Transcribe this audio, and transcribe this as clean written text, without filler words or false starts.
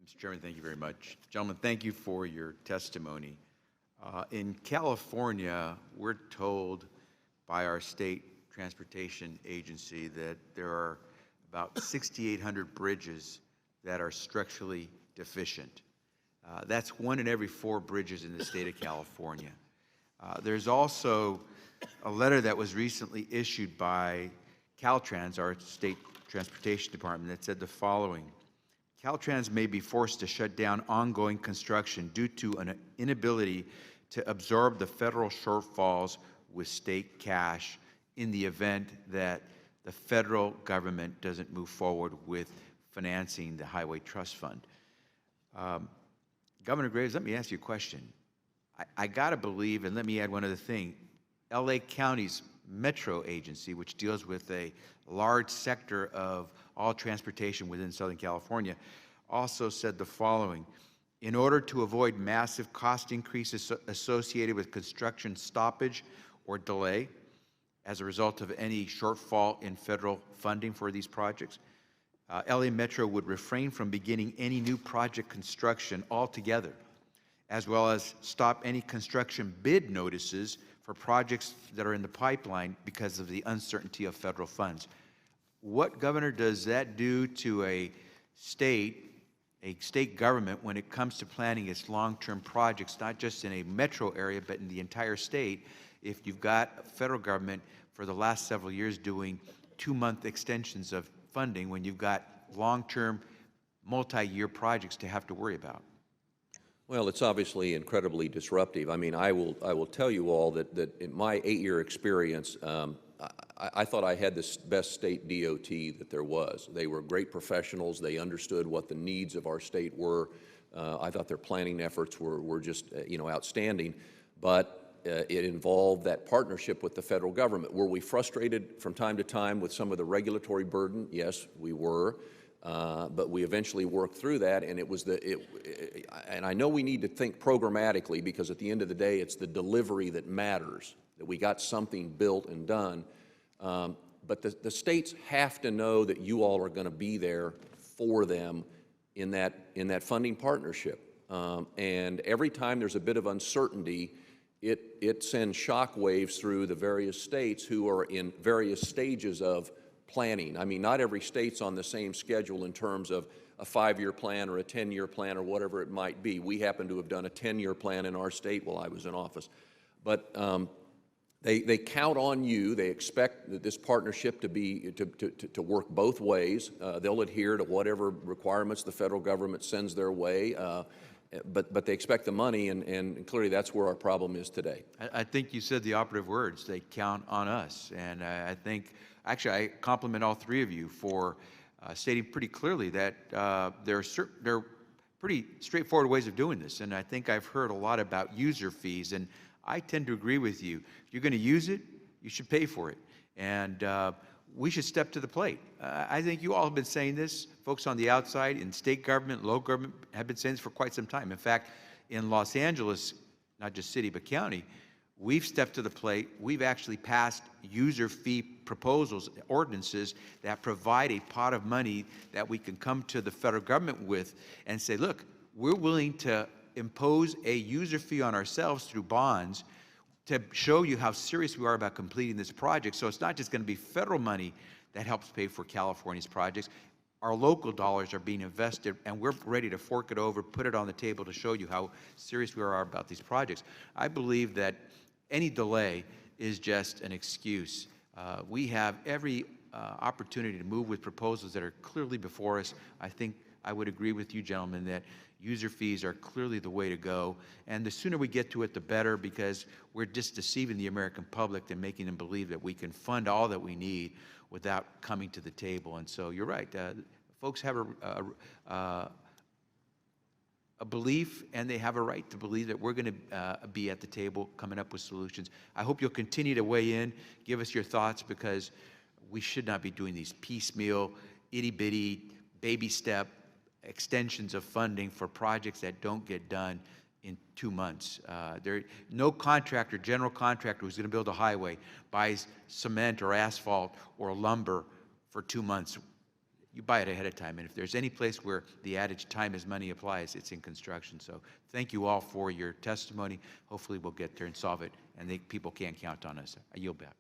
Mr. Chairman, thank you very much. Gentlemen, thank you for your testimony. In California, we're told by our state transportation agency that there are about 6,800 bridges that are structurally deficient. That's 1 in every 4 bridges in the state of California. There's also a letter that was recently issued by Caltrans, our state transportation department, that said the following: Caltrans may be forced to shut down ongoing construction due to an inability to absorb the federal shortfalls with state cash in the event that the federal government doesn't move forward with financing the Highway Trust Fund. Governor Graves, let me ask you a question. I gotta believe, and let me add one other thing, LA County's Metro agency, which deals with a large sector of all transportation within Southern California, also said the following: in order to avoid massive cost increases associated with construction stoppage or delay as a result of any shortfall in federal funding for these projects, LA Metro would refrain from beginning any new project construction altogether, as well as stop any construction bid notices for projects that are in the pipeline because of the uncertainty of federal funds. What, Governor, does that do to a state government when it comes to planning its long-term projects, not just in a metro area, but in the entire state, if you've got a federal government for the last several years doing 2-month extensions of funding when you've got long-term, multi-year projects to have to worry about? Well, it's obviously incredibly disruptive. I mean, I will tell you all that in my 8-year experience, I thought I had the best state DOT that there was. They were great professionals. They understood what the needs of our state were. I thought their planning efforts were just outstanding. But it involved that partnership with the federal government. Were we frustrated from time to time with some of the regulatory burden? Yes, we were. But we eventually worked through that, and and I know we need to think programmatically, because at the end of the day, it's the delivery that matters, that we got something built and done. But the states have to know that you all are going to be there for them in that funding partnership. And every time there's a bit of uncertainty, it sends shock waves through the various states who are in various stages of planning. I mean, not every state's on the same schedule in terms of a 5-year plan or a 10-year plan or whatever it might be. We happen to have done a 10-year plan in our state while I was in office. But they count on you. They expect that this partnership to work both ways. They'll adhere to whatever requirements the federal government sends their way. But they expect the money, and clearly that's where our problem is today. I think you said the operative words. They count on us. And I think, actually, I compliment all 3 of you for stating pretty clearly that there are pretty straightforward ways of doing this. And I think I've heard a lot about user fees, and I tend to agree with you. If you're going to use it, you should pay for it. And we should step to the plate. I think you all have been saying this. Folks on the outside in state government, local government have been saying this for quite some time. In fact, in Los Angeles, not just city but county, we've stepped to the plate. We've actually passed user fee proposals, ordinances that provide a pot of money that we can come to the federal government with and say, look, we're willing to impose a user fee on ourselves through bonds to show you how serious we are about completing this project. So it's not just going to be federal money that helps pay for California's projects. Our local dollars are being invested, and we're ready to fork it over, put it on the table to show you how serious we are about these projects. I believe that any delay is just an excuse. We have every opportunity to move with proposals that are clearly before us. I think I would agree with you, gentlemen, that user fees are clearly the way to go. And the sooner we get to it, the better, because we're just deceiving the American public and making them believe that we can fund all that we need without coming to the table. And so you're right. Folks have a belief, and they have a right to believe that we're going to be at the table coming up with solutions. I hope you'll continue to weigh in, give us your thoughts, because we should not be doing these piecemeal, itty-bitty, baby step extensions of funding for projects that don't get done in 2 months. No contractor, general contractor who's going to build a highway buys cement or asphalt or lumber for 2 months. you buy it ahead of time. And if there's any place where the adage time is money applies, it's in construction. So thank you all for your testimony. Hopefully we'll get there and solve it, and people can count on us. I yield back.